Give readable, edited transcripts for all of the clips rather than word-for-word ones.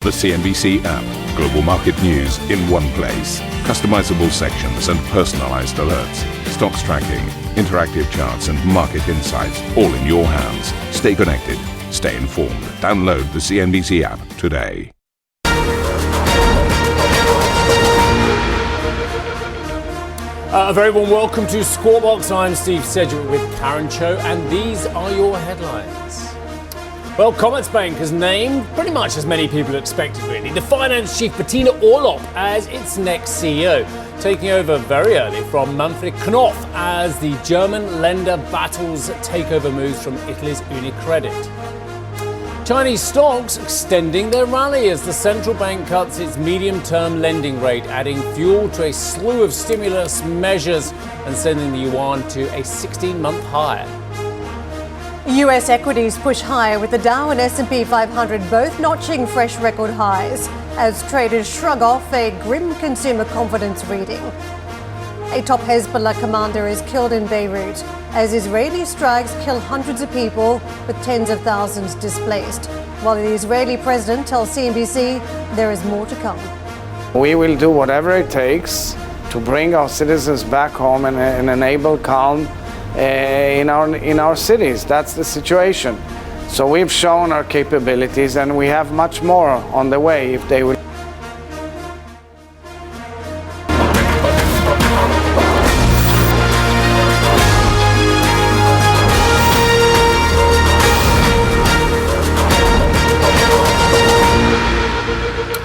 The CNBC app. Global market news in one place. Customizable sections and personalized alerts. Stocks tracking, interactive charts and market insights all in your hands. Stay connected. Stay informed. Download the CNBC app today. A very warm welcome to Squawk Box. I'm Steve Sedgwick with Karen Cho, and these are your headlines. Well, Commerzbank has named pretty much as many people expected, really, the finance chief Bettina Orlopp as its next CEO, taking over very early from Manfred Knof as the German lender battles takeover moves from Italy's Unicredit. Chinese stocks extending their rally as the central bank cuts its medium-term lending rate, adding fuel to a slew of stimulus measures and sending the yuan to a 16-month high. US equities push higher with the Dow and S&P 500 both notching fresh record highs as traders shrug off a grim consumer confidence reading. A top Hezbollah commander is killed in Beirut as Israeli strikes kill hundreds of people with tens of thousands displaced, while the Israeli president tells CNBC there is more to come. We will do whatever it takes to bring our citizens back home and enable calm in our cities. That's the situation. So we've shown our capabilities and we have much more on the way if they will.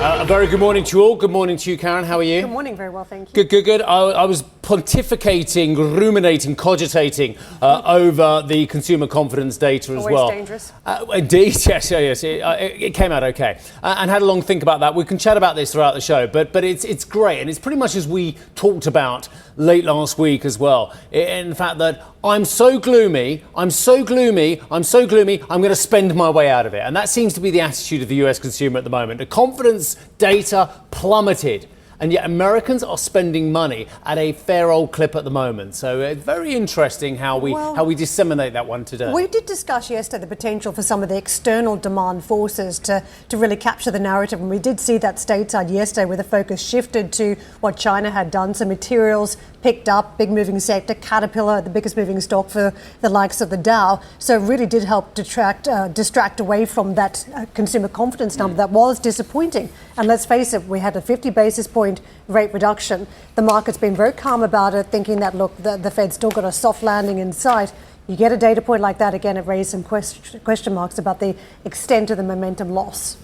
A very good morning to you all. Good morning to you, Karen. How are you? Good morning. Very well, thank you. Good. I was pontificating, ruminating, cogitating over the consumer confidence data as well. Always dangerous. Indeed, yes. It came out okay. And had a long think about that. We can chat about this throughout the show, but it's great. And it's pretty much as we talked about late last week as well. In fact, that I'm so gloomy, I'm going to spend my way out of it. And that seems to be the attitude of the US consumer at the moment. The confidence data plummeted. And yet Americans are spending money at a fair old clip at the moment. So it's very interesting how we disseminate that one today. We did discuss yesterday the potential for some of the external demand forces to really capture the narrative. And we did see that stateside yesterday where the focus shifted to what China had done. So materials picked up, big moving sector, Caterpillar, the biggest moving stock for the likes of the Dow. So it really did help distract away from that consumer confidence number that was disappointing. And let's face it, we had a 50 basis point rate reduction. The market's been very calm about it, thinking that, look, the Fed's still got a soft landing in sight. You get a data point like that, again, it raised some question marks about the extent of the momentum loss.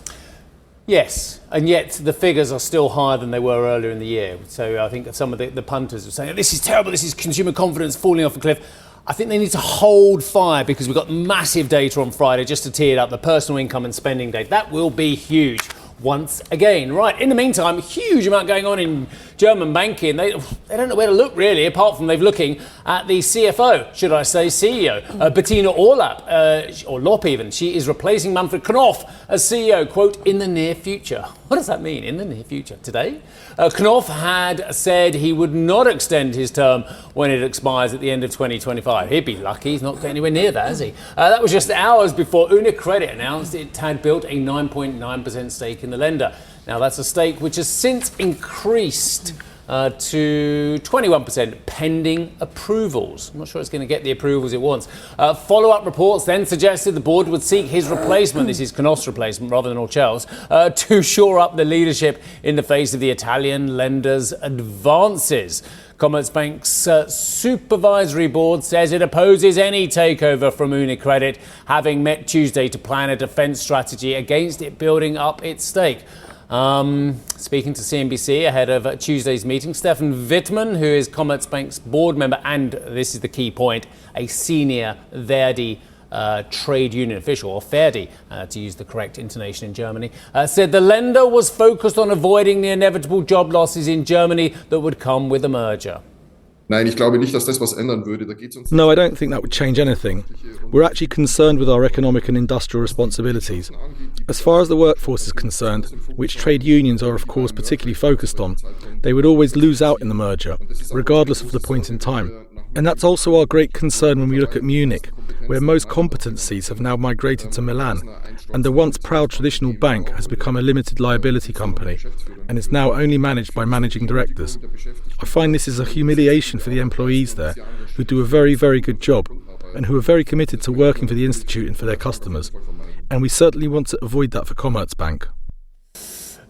Yes, and yet the figures are still higher than they were earlier in the year. So I think some of the punters are saying, this is terrible, this is consumer confidence falling off a cliff. I think they need to hold fire because we've got massive data on Friday just to tee it up, the personal income and spending data. That will be huge. Once again. Right, in the meantime, a huge amount going on in German banking. They don't know where to look, really, apart from they're looking at the CFO, should I say CEO, Bettina Orlopp, Orlopp even. She is replacing Manfred Knof as CEO, quote, in the near future. What does that mean, in the near future? Today? Knof had said he would not extend his term when it expires at the end of 2025. He'd be lucky. He's not going anywhere near that, is he? That was just hours before Unicredit announced it had built a 9.9% stake in the lender. Now, that's a stake which has since increased to 21% pending approvals. I'm not sure it's going to get the approvals it wants. Follow-up reports then suggested the board would seek his replacement, this is Knof's replacement rather than Orcell's, to shore up the leadership in the face of the Italian lender's advances. Commerzbank's supervisory board says it opposes any takeover from Unicredit, having met Tuesday to plan a defence strategy against it building up its stake. Speaking to CNBC ahead of Tuesday's meeting, Stefan Wittmann, who is Commerzbank's board member and, this is the key point, a senior Verdi trade union official, or Verdi, to use the correct intonation in Germany, said the lender was focused on avoiding the inevitable job losses in Germany that would come with a merger. No, I don't think that would change anything. We're actually concerned with our economic and industrial responsibilities. As far as the workforce is concerned, which trade unions are of course particularly focused on, they would always lose out in the merger, regardless of the point in time. And that's also our great concern when we look at Munich, where most competencies have now migrated to Milan, and the once proud traditional bank has become a limited liability company and is now only managed by managing directors. I find this is a humiliation for the employees there, who do a very, very good job and who are very committed to working for the Institute and for their customers. And we certainly want to avoid that for Commerzbank.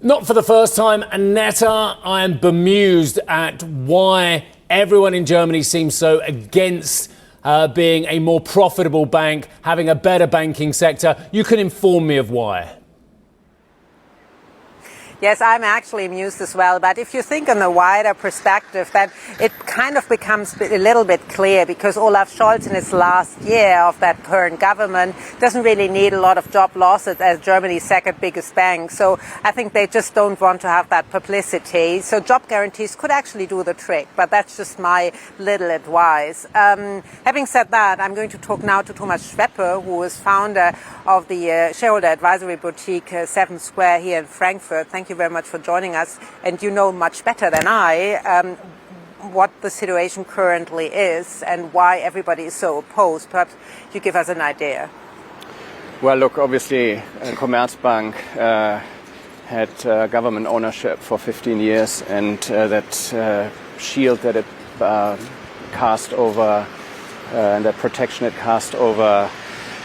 Not for the first time, Annetta, I am bemused at why everyone in Germany seems so against being a more profitable bank, having a better banking sector. You can inform me of why. Yes, I'm actually amused as well. But if you think on a wider perspective, then it kind of becomes a little bit clear, because Olaf Scholz in his last year of that current government doesn't really need a lot of job losses as Germany's second biggest bank. So I think they just don't want to have that publicity. So job guarantees could actually do the trick. But that's just my little advice. Having said that, I'm going to talk now to Thomas Schweppe, who is founder of the shareholder advisory boutique 7 Square here in Frankfurt. Thank you very much for joining us, and you know much better than I what the situation currently is and why everybody is so opposed. Perhaps you give us an idea. Well, look, obviously Commerzbank had government ownership for 15 years, and that shield that it cast over and that protection it cast over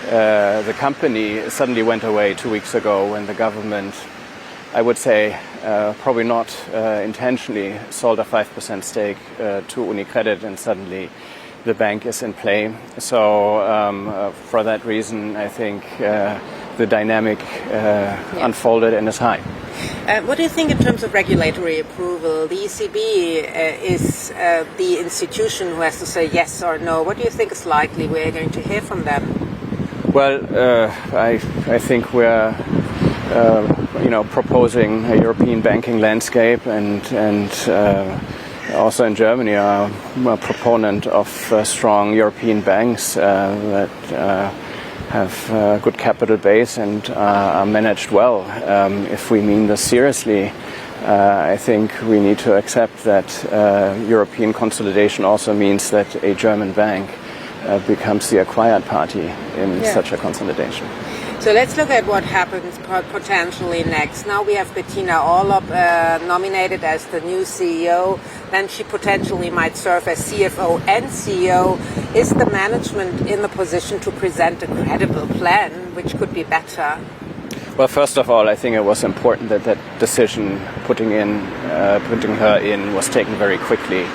the company suddenly went away 2 weeks ago when the government, I would say, probably not intentionally, sold a 5% stake to Unicredit, and suddenly the bank is in play. So for that reason, I think the dynamic unfolded and is high. What do you think in terms of regulatory approval? The ECB is the institution who has to say yes or no. What do you think is likely we're going to hear from them? Well, I think we're proposing a European banking landscape, and also in Germany are a proponent of strong European banks that have a good capital base and are managed well. If we mean this seriously, I think we need to accept that European consolidation also means that a German bank becomes the acquired party in such a consolidation. So let's look at what happens potentially next. Now we have Bettina Orlopp nominated as the new CEO. Then she potentially might serve as CFO and CEO. Is the management in the position to present a credible plan, which could be better? Well, first of all, I think it was important that that decision putting her in was taken very quickly.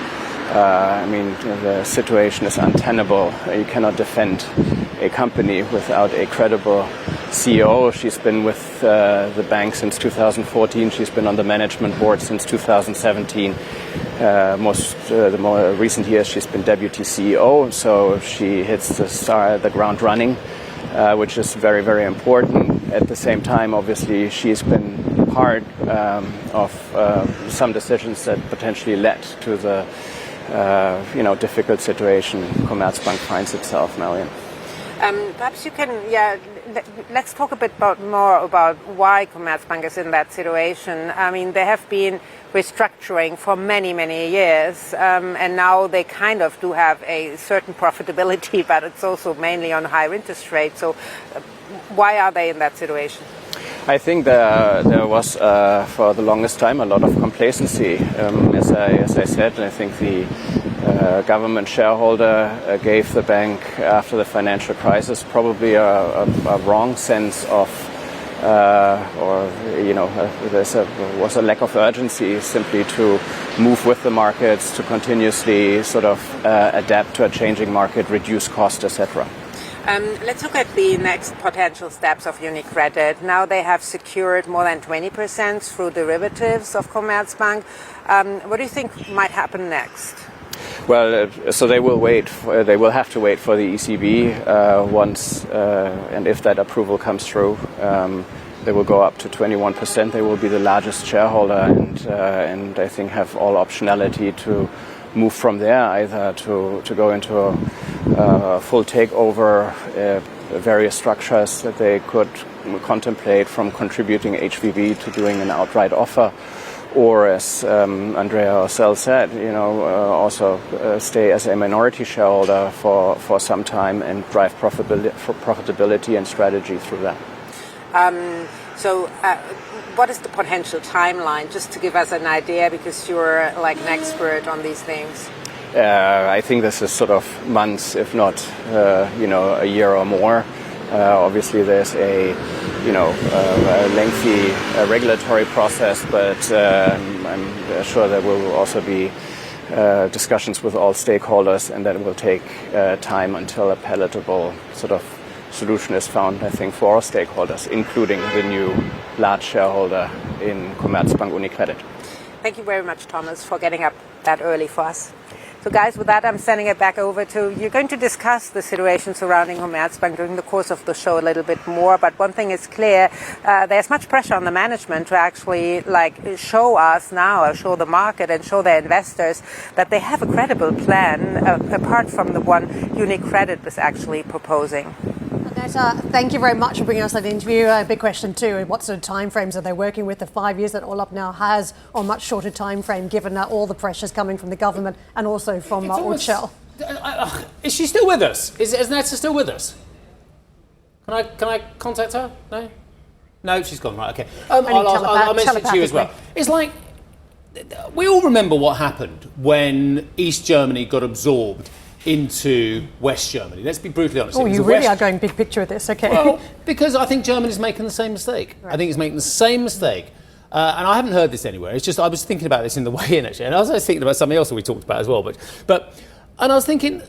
The situation is untenable. You cannot defend a company without a credible CEO. She's been with the bank since 2014. She's been on the management board since 2017. The more recent years, she's been deputy CEO. So she hits the ground running, which is very, very important. At the same time, obviously, she's been part of some decisions that potentially led to the difficult situation Commerzbank finds itself now in. Perhaps you can, let's talk a bit more about why Commerzbank is in that situation. I mean, they have been restructuring for many, many years, and now they kind of do have a certain profitability, but it's also mainly on higher interest rates. So why are they in that situation? I think there was, for the longest time, a lot of complacency. As I said, I think the government shareholder gave the bank, after the financial crisis, probably a wrong sense of, there was a lack of urgency simply to move with the markets, to continuously sort of adapt to a changing market, reduce cost, etc. Let's look at the next potential steps of Unicredit. Now they have secured more than 20% through derivatives of Commerzbank. What do you think might happen next? Well, so they will wait. They will have to wait for the ECB once, and if that approval comes through, they will go up to 21%. They will be the largest shareholder, and I think have all optionality to move from there, either to go into a full takeover, various structures that they could contemplate, from contributing HVB to doing an outright offer, or as Andrea Orcel said, also stay as a minority shareholder for some time and drive profitability and strategy through that. So what is the potential timeline, just to give us an idea, because you're like an expert on these things? I think this is sort of months, if not, a year or more. Obviously, there's a lengthy regulatory process, but I'm sure there will also be discussions with all stakeholders, and that will take time until a palatable sort of solution is found, I think, for all stakeholders, including the new large shareholder in Commerzbank, Unicredit. Thank you very much, Thomas, for getting up that early for us. So guys, with that, I'm sending it back over to you're going to discuss the situation surrounding Commerzbank during the course of the show a little bit more. But one thing is clear, there's much pressure on the management to actually show us now, or show the market and show their investors that they have a credible plan, apart from the one Unicredit was actually proposing. Thank you very much for bringing us that interview. A big question too, what sort of timeframes are they working with? The 5 years that Orlopp now has, or much shorter timeframe, given all the pressures coming from the government and also from Orlopp. Is she still with us? Is Netta still with us? Can I contact her? No, she's gone. Right, okay. I'll mention it to you as well. It's like, we all remember what happened when East Germany got absorbed into West Germany. Let's be brutally honest. Oh, you really are going big picture with this, okay. Well, because I think Germany's making the same mistake. Right. I think it's making the same mistake. And I haven't heard this anywhere. It's just, I was thinking about this in the way in, actually. And I was thinking about something else that we talked about as well. And I was thinking,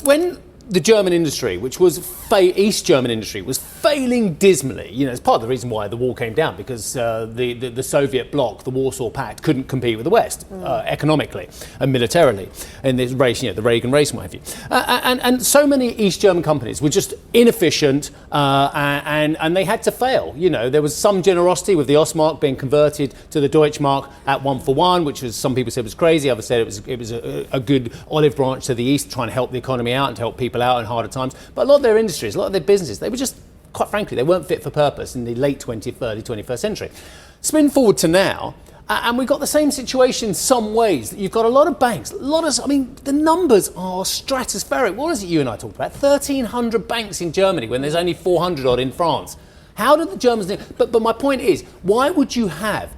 when the German industry, which was East German industry, was failing dismally. It's part of the reason why the wall came down, because the Soviet bloc, the Warsaw Pact, couldn't compete with the West economically and militarily in this race, the Reagan race and what have you. And so many East German companies were just inefficient and they had to fail. There was some generosity with the Ostmark being converted to the Deutschmark at 1-for-1, which was, some people said was crazy. Others said it was a good olive branch to the East, trying to help the economy out and to help people out in harder times. But a lot of their industries, a lot of their businesses, they were just, quite frankly, they weren't fit for purpose in the late 20th, early 21st century. Spin forward to now, and we've got the same situation in some ways. You've got a lot of banks, the numbers are stratospheric. What is it you and I talked about? 1,300 banks in Germany when there's only 400 odd in France. How did the Germans do? But my point is, why would you have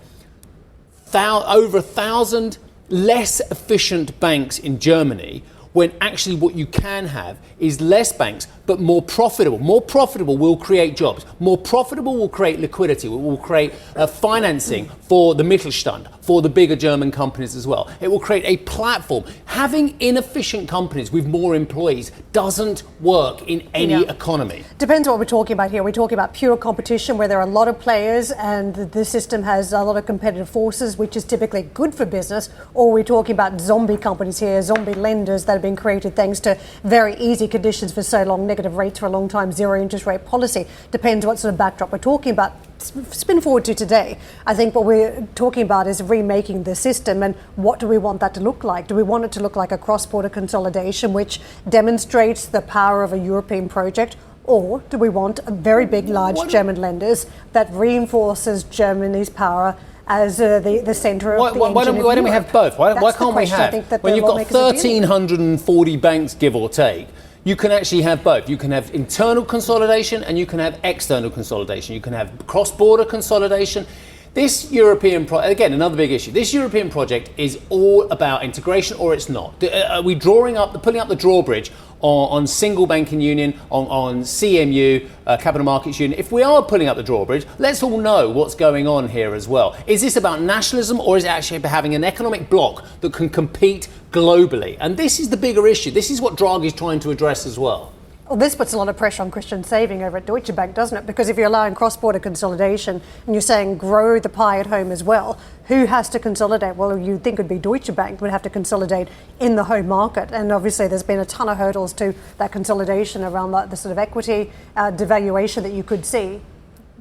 over 1,000 less efficient banks in Germany when actually what you can have is less banks, but more profitable. More profitable will create jobs. More profitable will create liquidity. It will create financing for the Mittelstand, for the bigger German companies as well. It will create a platform. Having inefficient companies with more employees doesn't work in any economy. Depends what we're talking about here. We're talking about pure competition where there are a lot of players and the system has a lot of competitive forces, which is typically good for business, or we're talking about zombie companies here, zombie lenders that have been created thanks to very easy conditions for so long, negative rates for a long time, zero interest rate policy. Depends what sort of backdrop we're talking about. Spin forward to today. I think what we're talking about is remaking the system, and what do we want that to look like? Do we want it to look like a cross-border consolidation which demonstrates the power of a European project, or do we want a very big, large German lenders that reinforces Germany's power as the centre of the engine why don't we have both? Why can't we have, when you've got 1,340 banks, give or take, you can actually have both. You can have internal consolidation and you can have external consolidation. You can have cross-border consolidation. This European again, another big issue. This European project is all about integration, or it's not. Are we pulling up the drawbridge on single banking union, on CMU, capital markets union? If we are pulling up the drawbridge, let's all know what's going on here as well. Is this about nationalism, or is it actually about having an economic bloc that can compete globally? And this is the bigger issue. This is what Draghi is trying to address as well. Well, this puts a lot of pressure on Christian Saving over at Deutsche Bank, doesn't it? Because if you're allowing cross-border consolidation and you're saying grow the pie at home as well, who has to consolidate? Well, you'd think it would be Deutsche Bank would have to consolidate in the home market. And obviously there's been a ton of hurdles to that consolidation around the sort of equity devaluation that you could see.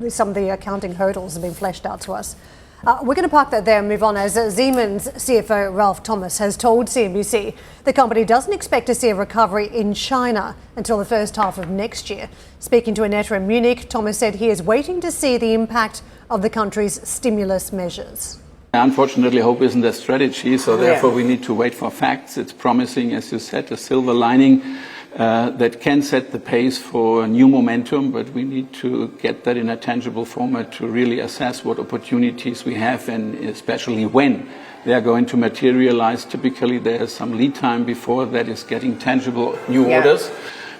Some of the accounting hurdles have been fleshed out to us. We're going to park that there and move on, as Siemens CFO Ralph Thomas has told CNBC the company doesn't expect to see a recovery in China until the first half of next year. Speaking to Annetta in Munich, Thomas said he is waiting to see the impact of the country's stimulus measures. Unfortunately, hope isn't a strategy, so therefore we need to wait for facts. It's promising, as you said, a silver lining that can set the pace for new momentum, but we need to get that in a tangible format to really assess what opportunities we have and especially when they are going to materialize. Typically, there is some lead time before that is getting tangible new orders.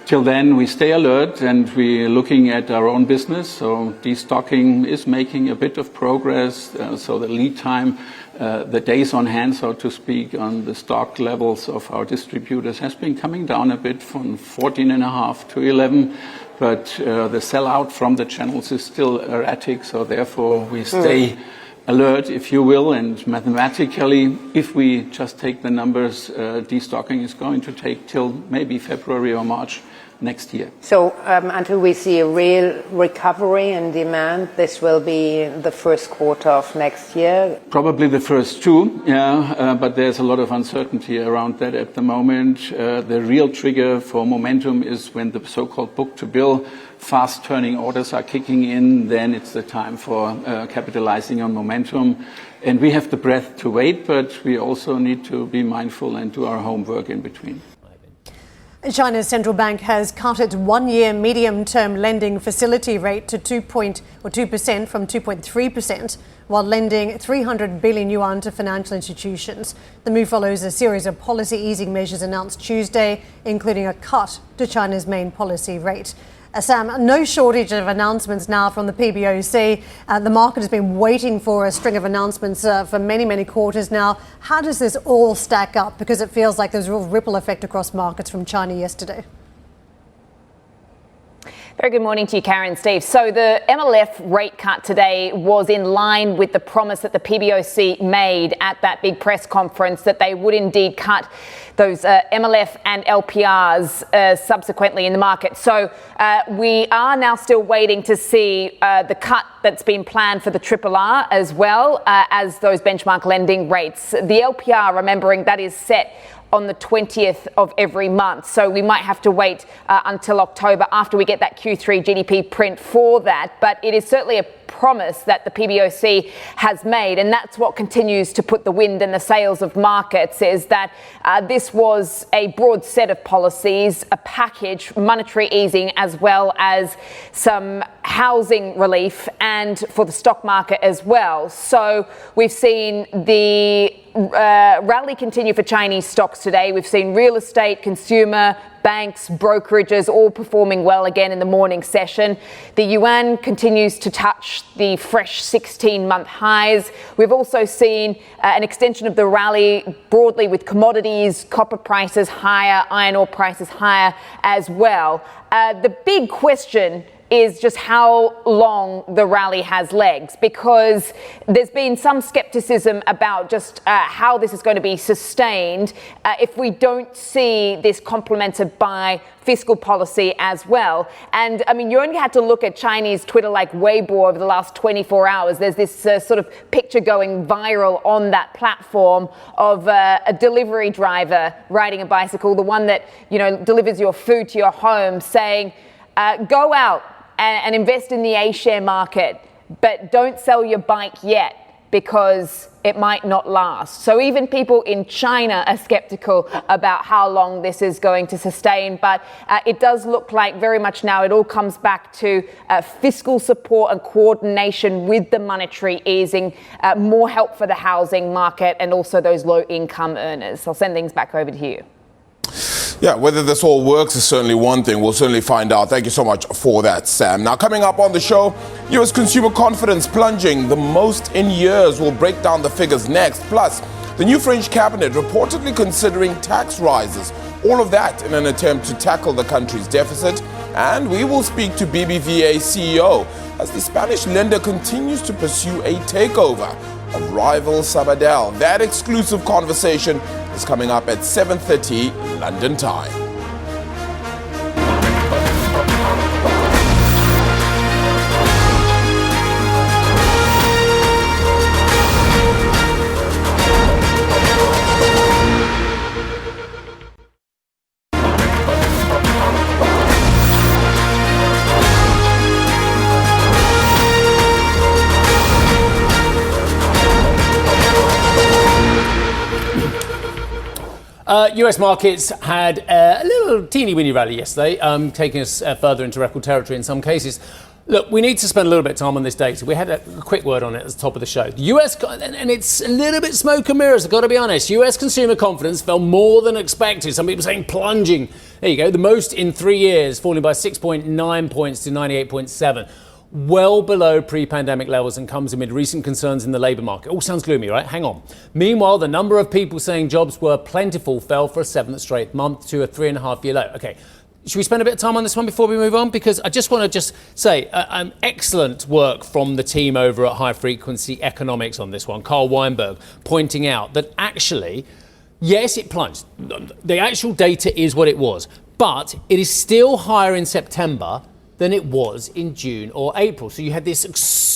Till then, we stay alert and we're looking at our own business. So destocking is making a bit of progress. So the lead time, the days on hand, so to speak, on the stock levels of our distributors has been coming down a bit from 14.5 to 11. But the sellout from the channels is still erratic. So therefore, we stay alert, if you will, and mathematically, if we just take the numbers, destocking is going to take till maybe February or March next year. So until we see a real recovery in demand, this will be the first quarter of next year? Probably the first two, but there's a lot of uncertainty around that at the moment. The real trigger for momentum is when the so-called book-to-bill fast-turning orders are kicking in, then it's the time for capitalizing on momentum. And we have the breadth to wait, but we also need to be mindful and do our homework in between. China's central bank has cut its one-year medium-term lending facility rate to 2% from 2.3%, while lending 300 billion yuan to financial institutions. The move follows a series of policy easing measures announced Tuesday, including a cut to China's main policy rate. Sam, no shortage of announcements now from the PBOC. The market has been waiting for a string of announcements for many, many quarters now. How does this all stack up? Because it feels like there's a real ripple effect across markets from China yesterday. Very good morning to you, Karen, Steve. So the MLF rate cut today was in line with the promise that the PBOC made at that big press conference that they would indeed cut those MLF and LPRs subsequently in the market. So we are now still waiting to see the cut that's been planned for the RRR as well as those benchmark lending rates. The LPR, remembering that is set on the 20th of every month. So we might have to wait until October after we get that Q3 GDP print for that. But it is certainly a promise that the PBOC has made, and that's what continues to put the wind in the sails of markets, is that this was a broad set of policies, a package, monetary easing, as well as some housing relief and for the stock market as well. So we've seen the rally continue for Chinese stocks today. We've seen real estate, consumer, banks, brokerages all performing well again in the morning session. The yuan continues to touch the fresh 16-month highs. We've also seen an extension of the rally broadly with commodities, copper prices higher, iron ore prices higher as well. The big question is just how long the rally has legs, because there's been some skepticism about just how this is going to be sustained if we don't see this complemented by fiscal policy as well. And I mean, you only had to look at Chinese Twitter like Weibo over the last 24 hours. There's this sort of picture going viral on that platform of a delivery driver riding a bicycle, the one that, you know, delivers your food to your home, saying, go out and invest in the A-share market, but don't sell your bike yet because it might not last. So even people in China are skeptical about how long this is going to sustain. But it does look like very much now it all comes back to fiscal support and coordination with the monetary easing, more help for the housing market and also those low-income earners. I'll send things back over to you. Yeah, whether this all works is certainly one thing. We'll certainly find out. Thank you so much for that, Sam. Now, coming up on the show, U.S. consumer confidence plunging the most in years. We'll break down the figures next. Plus, the new French cabinet reportedly considering tax rises. All of that in an attempt to tackle the country's deficit. And we will speak to BBVA CEO as the Spanish lender continues to pursue a takeover of rival Sabadell. That exclusive conversation is coming up at 7:30 London time. US markets had a little teeny-weeny rally yesterday, taking us further into record territory in some cases. Look, we need to spend a little bit of time on this data. We had a quick word on it at the top of the show. The US, and it's a little bit smoke and mirrors, I've got to be honest. US consumer confidence fell more than expected. Some people saying plunging. There you go, the most in 3 years, falling by 6.9 points to 98.7. Well below pre-pandemic levels and comes amid recent concerns in the labour market. All sounds gloomy, right? Hang on. Meanwhile, the number of people saying jobs were plentiful fell for a 7th straight month to a 3.5-year low. Okay, should we spend a bit of time on this one before we move on? Because I just want to say excellent work from the team over at High Frequency Economics on this one. Carl Weinberg pointing out that actually, yes, it plunged. The actual data is what it was, but it is still higher in September than it was in June or April. So you had this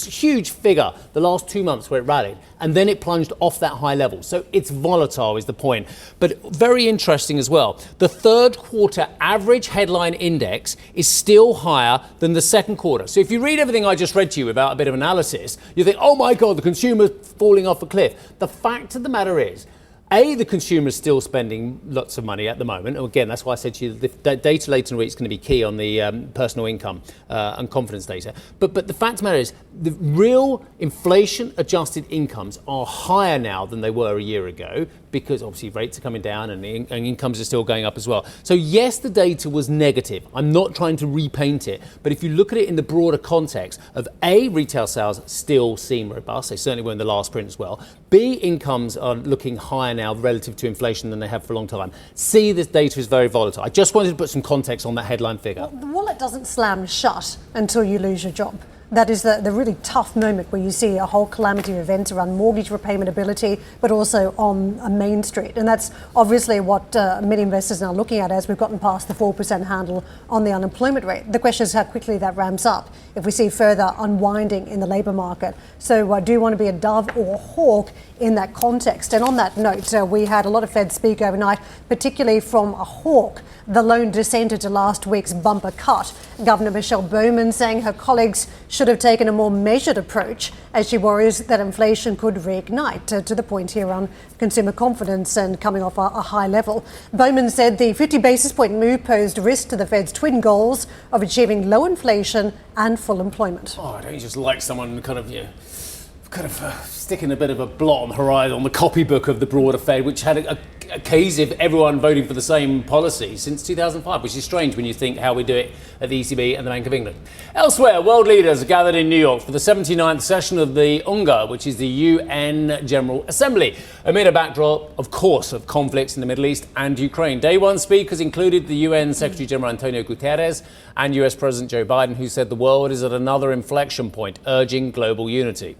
huge figure the last 2 months where it rallied, and then it plunged off that high level. So it's volatile is the point. But very interesting as well. The third quarter average headline index is still higher than the second quarter. So if you read everything I just read to you without a bit of analysis, you think, oh my God, the consumer's falling off a cliff. The fact of the matter is, the consumer is still spending lots of money at the moment. Again, that's why I said to you that the data later in the week is going to be key on the personal income and confidence data. But the fact of the matter is, the real inflation-adjusted incomes are higher now than they were a year ago, because obviously rates are coming down and incomes are still going up as well. So yes, the data was negative. I'm not trying to repaint it. But if you look at it in the broader context of retail sales still seem robust. They certainly were in the last print as well. B, incomes are looking higher now relative to inflation than they have for a long time. C, this data is very volatile. I just wanted to put some context on that headline figure. Well, the wallet doesn't slam shut until you lose your job. That is the really tough moment where you see a whole calamity of events around mortgage repayment ability, but also on Main Street. And that's obviously what many investors are now looking at as we've gotten past the 4% handle on the unemployment rate. The question is how quickly that ramps up if we see further unwinding in the labour market. So I do want to be a dove or a hawk in that context. And on that note, we had a lot of Fed speak overnight, particularly from a hawk, the lone dissenter to last week's bumper cut. Governor Michelle Bowman saying her colleagues should have taken a more measured approach as she worries that inflation could reignite, to the point here on consumer confidence and coming off a high level. Bowman said the 50 basis point move posed risk to the Fed's twin goals of achieving low inflation and full employment. Oh, don't you just like someone kind of sticking a bit of a blot on the horizon on the copybook of the broader Fed, which had a case of everyone voting for the same policy since 2005, which is strange when you think how we do it at the ECB and the Bank of England. Elsewhere, world leaders are gathered in New York for the 79th session of the UNGA, which is the UN General Assembly, amid a backdrop, of course, of conflicts in the Middle East and Ukraine. Day one speakers included the UN Secretary General Antonio Guterres and US President Joe Biden, who said the world is at another inflection point, urging global unity.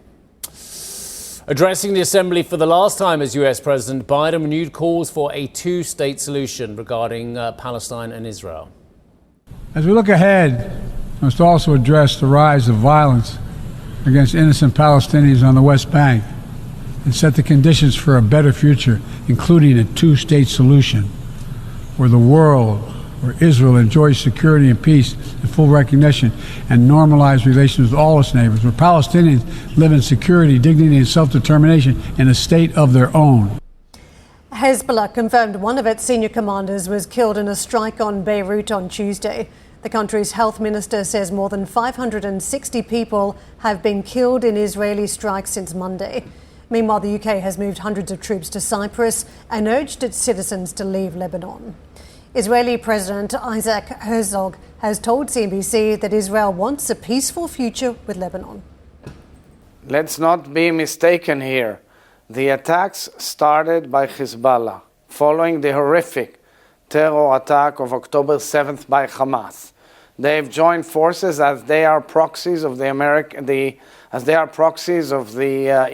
Addressing the Assembly for the last time as US President, Biden renewed calls for a two-state solution regarding Palestine and Israel. As we look ahead, we must also address the rise of violence against innocent Palestinians on the West Bank and set the conditions for a better future, including a two-state solution where the world, where Israel enjoys security and peace and full recognition and normalized relations with all its neighbors, where Palestinians live in security, dignity and self-determination in a state of their own. Hezbollah confirmed one of its senior commanders was killed in a strike on Beirut on Tuesday. The country's health minister says more than 560 people have been killed in Israeli strikes since Monday. Meanwhile, the UK has moved hundreds of troops to Cyprus and urged its citizens to leave Lebanon. Israeli President Isaac Herzog has told CNBC that Israel wants a peaceful future with Lebanon. Let's not be mistaken here. The attacks started by Hezbollah following the horrific terror attack of October 7th by Hamas. They've joined forces as they are proxies of the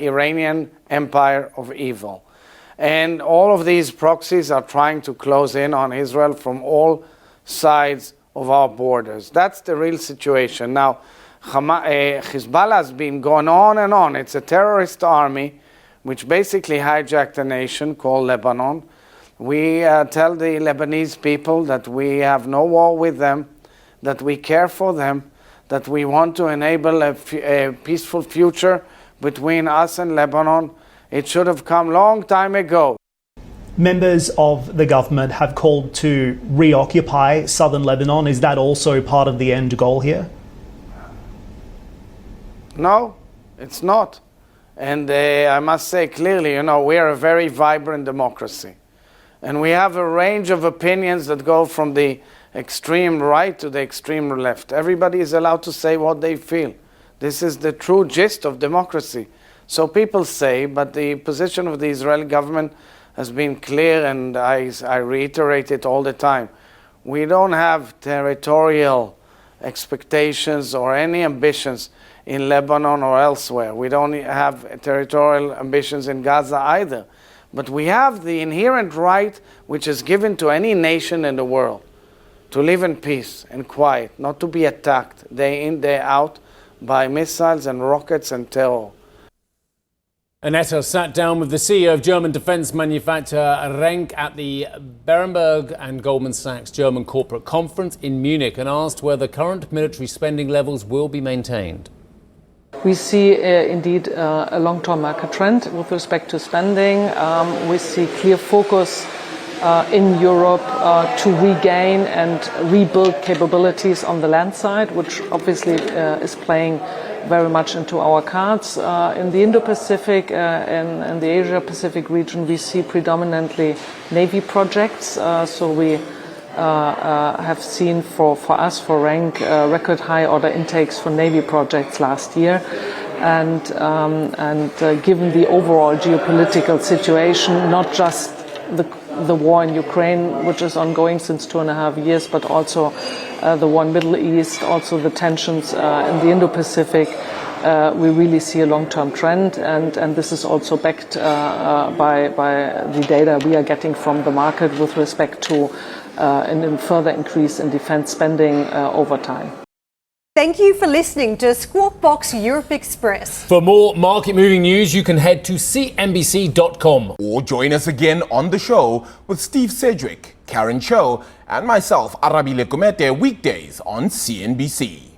Iranian empire of evil. And all of these proxies are trying to close in on Israel from all sides of our borders. That's the real situation. Now, Hezbollah has been going on and on. It's a terrorist army which basically hijacked a nation called Lebanon. We tell the Lebanese people that we have no war with them, that we care for them, that we want to enable a peaceful future between us and Lebanon. It should have come long time ago. members of the government have called to reoccupy southern Lebanon. Is that also part of the end goal here? No, it's not. And I must say clearly, we are a very vibrant democracy. And we have a range of opinions that go from the extreme right to the extreme left. Everybody is allowed to say what they feel. This is the true gist of democracy. So people say, but the position of the Israeli government has been clear, and I reiterate it all the time. We don't have territorial expectations or any ambitions in Lebanon or elsewhere. We don't have territorial ambitions in Gaza either. But we have the inherent right which is given to any nation in the world to live in peace and quiet, not to be attacked day in, day out by missiles and rockets and terror. Annetta sat down with the CEO of German defense manufacturer Renk at the Berenberg and Goldman Sachs German corporate conference in Munich and asked whether current military spending levels will be maintained. We see indeed a long-term market trend with respect to spending. We see clear focus in Europe to regain and rebuild capabilities on the land side, which obviously is playing very much into our cards. In the Indo-Pacific and the Asia-Pacific region, we see predominantly Navy projects. So we have seen for us, for Renk, record high order intakes for Navy projects last year. And given the overall geopolitical situation, not just the war in Ukraine, which is ongoing since 2.5 years, but also the war in Middle East, also the tensions in the Indo-Pacific, we really see a long-term trend, and this is also backed by the data we are getting from the market with respect to a further increase in defense spending over time. Thank you for listening to Squawk Box Europe Express. For more market-moving news, you can head to CNBC.com. Or join us again on the show with Steve Sedgwick, Karen Cho, and myself, Arabi Lekumete, weekdays on CNBC.